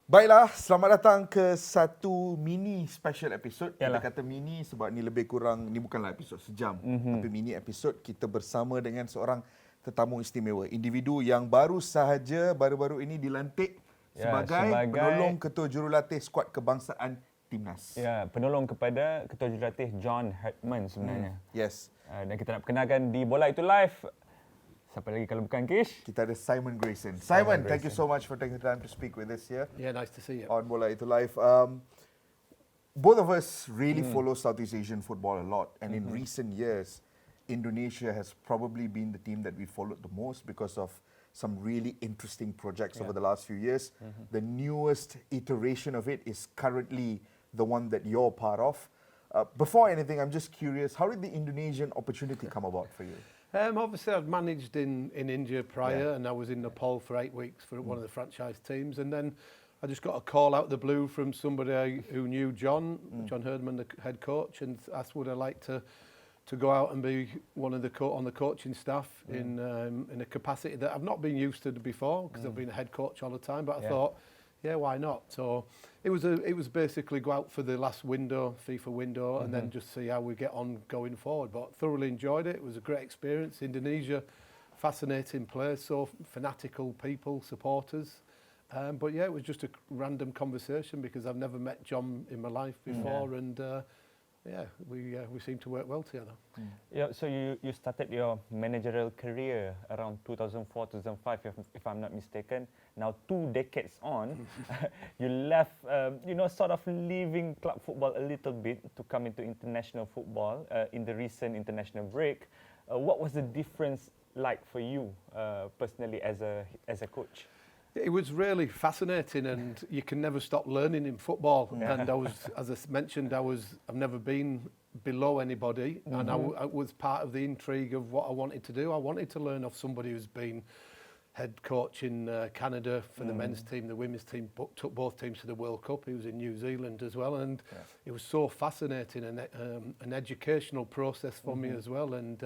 Baiklah, selamat datang ke satu mini special episode. Yalah. Kita kata mini sebab ni lebih kurang, ni bukanlah episod sejam. Tapi mini episod kita bersama dengan seorang tetamu istimewa. Individu yang baru-baru ini dilantik sebagai penolong ketua jurulatih skuad kebangsaan Timnas. Ya, penolong kepada ketua jurulatih John Herdman sebenarnya. Yes. Dan kita nak perkenalkan di Bola itu live. Siapa lagi kalau bukan Kish? Kita ada Simon Grayson. Simon, thank you so much for taking the time to speak with us here. Yeah, nice to see you. On Bola itu live. Both of us really follow Southeast Asian football a lot, and in recent years, Indonesia has probably been the team that we followed the most because of some really interesting projects over the last few years. The newest iteration of it is currently the one that you're part of. Before anything, I'm just curious, how did the Indonesian opportunity come about for you? Obviously, I'd managed in India prior, and I was in Nepal for 8 weeks for one of the franchise teams. And then I just got a call out of the blue from somebody who knew John Herdman, the head coach, and asked would I like to go out and be one of the on the coaching staff in a capacity that I've not been used to before, because I've been a head coach all the time. But I thought, yeah, why not? So it was basically go out for the last window, FIFA window, and then just see how we get on going forward. But thoroughly enjoyed it. It was a great experience. Indonesia, fascinating place, so fanatical people, supporters. But yeah, it was just a random conversation because I've never met John in my life before, and yeah, we seem to work well together. Yeah, so you started your managerial career around 2004, 2005, if I'm not mistaken. Now 2 decades on, you left, sort of leaving club football a little bit to come into international football in the recent international break. What was the difference like for you personally as a coach? It was really fascinating, and you can never stop learning in football. And I was, as I mentioned, I've never been below anybody, and I was part of the intrigue of what I wanted to do. I wanted to learn off somebody who's been head coach in Canada for the men's team, the women's team, took both teams to the World Cup. He was in New Zealand as well, and it was so fascinating and an educational process for me as well. And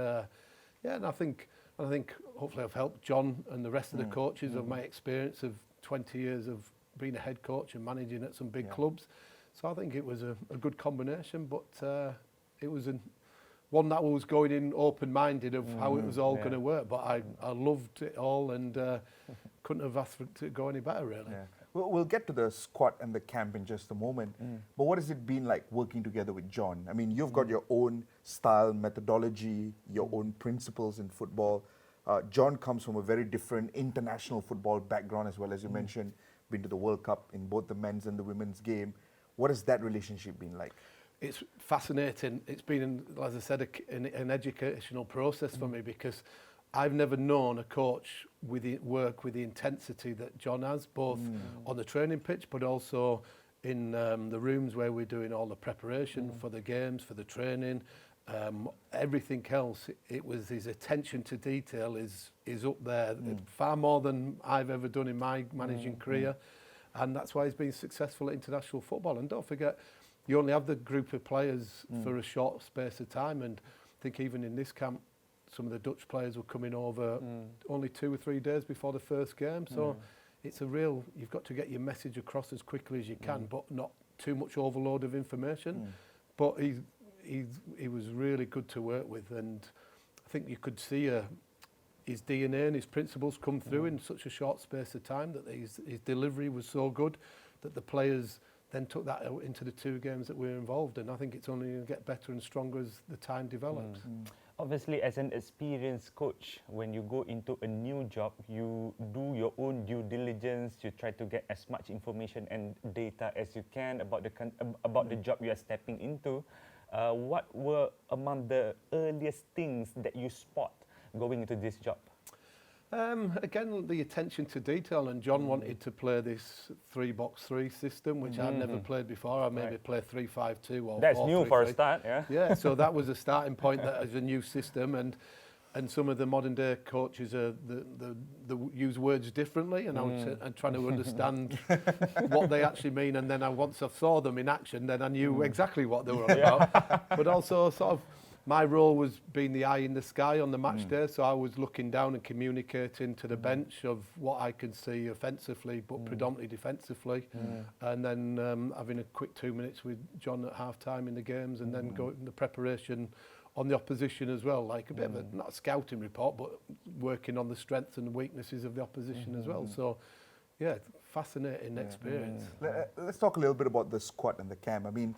and I think hopefully I've helped John and the rest of the coaches of my experience of 20 years of being a head coach and managing at some big clubs. So I think it was a good combination, but it was one that was going in open-minded of how it was all going to work. But I loved it all, and couldn't have asked for it to go any better, really. Yeah. We'll get to the squad and the camp in just a moment. But what has it been like working together with John? I mean, you've got your own style, methodology, your own principles in football. John comes from a very different international football background as well, as you mentioned, been to the World Cup in both the men's and the women's game. What has that relationship been like? It's fascinating. It's been, as I said, an educational process for me, because I've never known a coach work with the intensity that John has, both on the training pitch, but also in the rooms where we're doing all the preparation for the games, for the training, everything else. It was his attention to detail is up there, far more than I've ever done in my managing career, and that's why he's been successful at international football. And don't forget, you only have the group of players for a short space of time, and I think even in this camp, some of the Dutch players were coming over only 2 or 3 days before the first game. So it's you've got to get your message across as quickly as you can, but not too much overload of information. But he was really good to work with, and I think you could see his DNA and his principles come through in such a short space of time, that his delivery was so good that the players then took that out into the 2 games that we were involved in. I think it's only going to get better and stronger as the time develops. Obviously, as an experienced coach, when you go into a new job, you do your own due diligence. You try to get as much information and data as you can about the job you are stepping into. What were among the earliest things that you spot going into this job? Again, the attention to detail, and John wanted to play this 3-box-3 system, which I've never played before. I maybe play 3-5-2 or that's 4-3-3. new for a start, yeah. Yeah, so that was a starting point that as a new system, and some of the modern day coaches use words differently, and I'm trying to understand what they actually mean. And then once I saw them in action, then I knew exactly what they were on about. But also sort of my role was being the eye in the sky on the match day, so I was looking down and communicating to the bench of what I could see offensively, but predominantly defensively, and then having a quick 2 minutes with John at half-time in the games, and then go in the preparation on the opposition as well, like a bit of a, not a scouting report, but working on the strengths and weaknesses of the opposition as well. So, yeah, fascinating experience. Let's talk a little bit about the squad and the camp. I mean,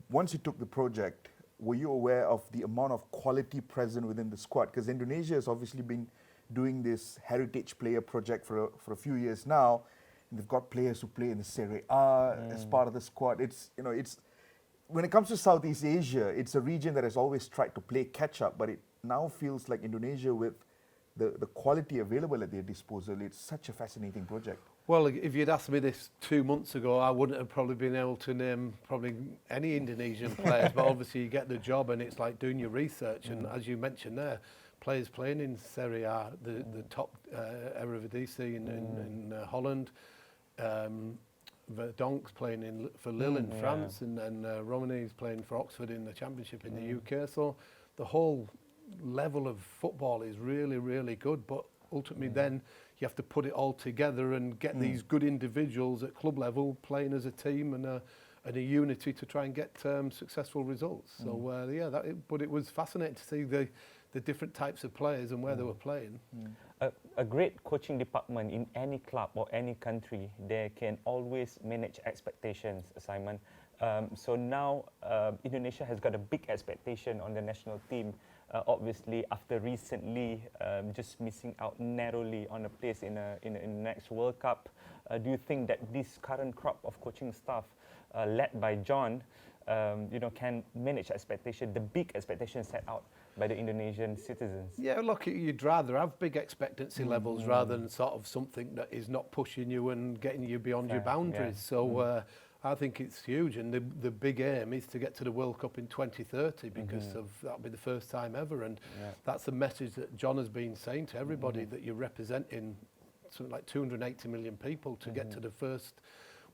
once you took the project, were you aware of the amount of quality present within the squad? Because Indonesia has obviously been doing this heritage player project for a few years now. And they've got players who play in the Serie A as part of the squad. It's, you know, it's when it comes to Southeast Asia, it's a region that has always tried to play catch up, but it now feels like Indonesia, with the quality available at their disposal, it's such a fascinating project. Well, if you'd asked me this 2 months ago, I wouldn't have probably been able to name probably any Indonesian players, but obviously you get the job and it's like doing your research. And as you mentioned there, players playing in Serie A, the top Eredivisie in Holland, Verdonk's playing for Lille in France, and then Romani's playing for Oxford in the Championship in the UK. So the whole level of football is really, really good, but ultimately then you have to put it all together and get these good individuals at club level playing as a team and a unity to try and get successful results. So yeah, but it was fascinating to see the different types of players and where they were playing. A great coaching department in any club or any country, they can always manage expectations, Simon. So now Indonesia has got a big expectation on the national team. Obviously, after recently just missing out narrowly on a place in the next World Cup, do you think that this current crop of coaching staff, led by John, can manage expectation, the big expectations set out by the Indonesian citizens? Yeah, look, you'd rather have big expectancy levels rather than sort of something that is not pushing you and getting you beyond your boundaries. So I think it's huge, and the big aim is to get to the World Cup in 2030 because that'll be the first time ever, and that's the message that John has been saying to everybody, that you're representing something like 280 million people to get to the first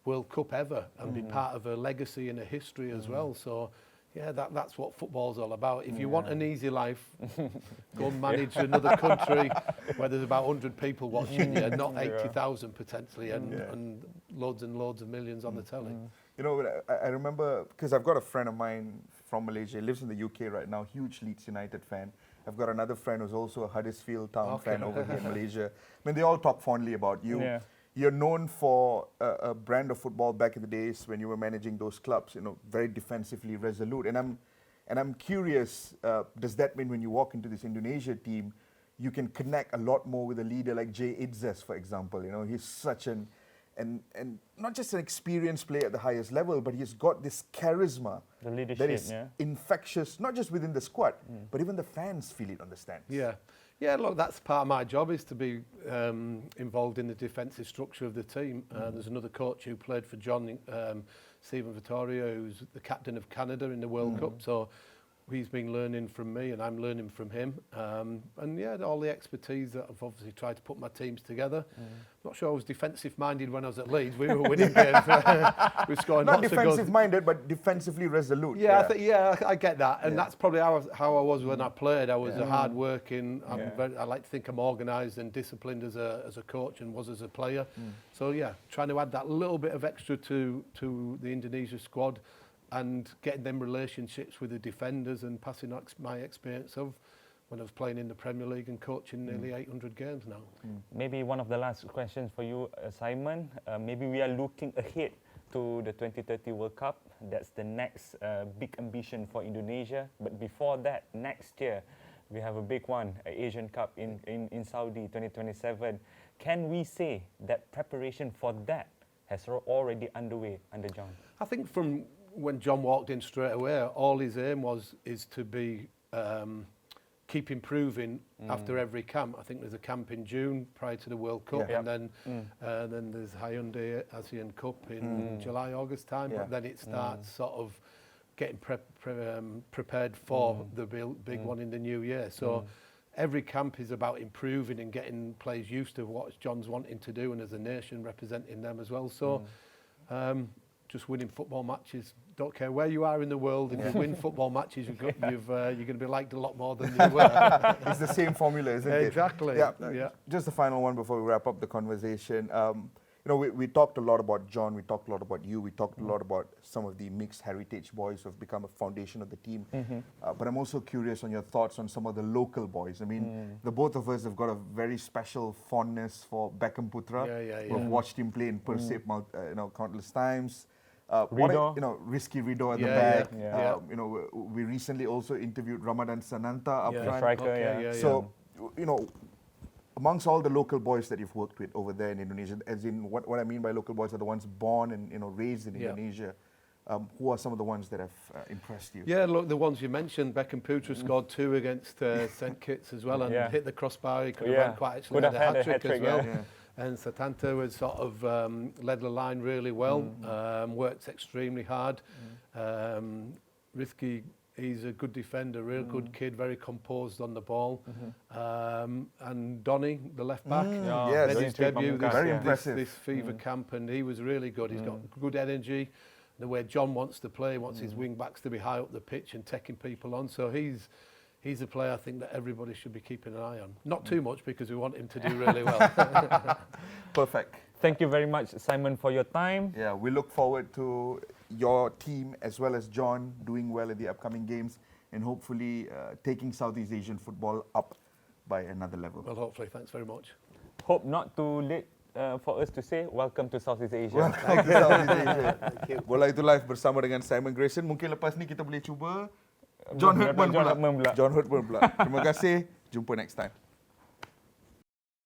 World Cup ever and be part of a legacy and a history as well. So yeah, that's what football's all about. If you want an easy life, go and manage another country where there's about 100 people watching you, not 80,000 potentially, and loads of millions on the telly. You know, I remember, because I've got a friend of mine from Malaysia, he lives in the UK right now, huge Leeds United fan. I've got another friend who's also a Huddersfield Town fan over here in Malaysia. I mean, they all talk fondly about you. Yeah. You're known for a brand of football back in the days when you were managing those clubs, you know, very defensively resolute. And I'm curious, does that mean when you walk into this Indonesia team, you can connect a lot more with a leader like Jay Itzes, for example? You know, he's such and not just an experienced player at the highest level, but he's got this charisma that is infectious, not just within the squad, but even the fans feel it on the stands. Yeah, look, that's part of my job, is to be involved in the defensive structure of the team. There's another coach who played for John, Stephen Vittoria, who's the captain of Canada in the World Cup. So he's been learning from me and I'm learning from him. And yeah, all the expertise that I've obviously tried to put my teams together. Not sure I was defensive minded when I was at Leeds. We were winning games. We were scoring not lots of goals. Defensive minded, but defensively resolute. I get that. And that's probably how I was when I played. I was hard working. I like to think I'm organised and disciplined as a coach and was as a player. So yeah, trying to add that little bit of extra to the Indonesia squad, and getting them relationships with the defenders and passing on my experience of when I was playing in the Premier League and coaching nearly 800 games now. Maybe one of the last questions for you, Simon. Maybe we are looking ahead to the 2030 World Cup. That's the next big ambition for Indonesia. But before that, next year, we have a big one, Asian Cup in Saudi 2027. Can we say that preparation for that has already underway under John? I think from when John walked in straight away, all his aim is to be keep improving after every camp. I think there's a camp in June prior to the World Cup, and then there's Hyundai Asian Cup in July, August time. But then it starts sort of getting prepared for the big one in the new year. So every camp is about improving and getting players used to what John's wanting to do, and as a nation representing them as well. So just winning football matches. Don't care where you are in the world, if you win football matches, you're going to be liked a lot more than you were. It's the same formula, isn't it? Exactly. Yeah. Just the final one before we wrap up the conversation. We talked a lot about John, we talked a lot about you, we talked a lot about some of the mixed heritage boys who have become a foundation of the team. But I'm also curious on your thoughts on some of the local boys. I mean, the both of us have got a very special fondness for Beckham Putra. We've watched him play in Persib countless times. Risky Rido at the back. We recently also interviewed Ramadan Sananta up front. Striker, So, amongst all the local boys that you've worked with over there in Indonesia, as in what I mean by local boys are the ones born and raised in Indonesia. Who are some of the ones that have impressed you? Yeah, look, the ones you mentioned, Beckham Putra scored 2 against St Kitts as well, and hit the crossbar. He could have had quite actually had a hat-trick as well. And Satanta was sort of led the line really well, worked extremely hard. Risky, he's a good defender, real good kid, very composed on the ball. And Dony, the left back, made his debut this fever camp, and he was really good. He's got good energy. The way John wants to play, wants his wing backs to be high up the pitch and taking people on. So he's a player I think that everybody should be keeping an eye on. Not too much, because we want him to do really well. Perfect. Thank you very much, Simon, for your time. Yeah, we look forward to your team as well as John doing well in the upcoming games and hopefully taking Southeast Asian football up by another level. Well, hopefully. Thanks very much. Hope not too late for us to say welcome to Southeast Asia. Welcome to Southeast Asia. Bola itu live bersama dengan Simon Grayson. Mungkin lepas ni kita boleh cuba John Herdman pula. Terima kasih. Jumpa next time.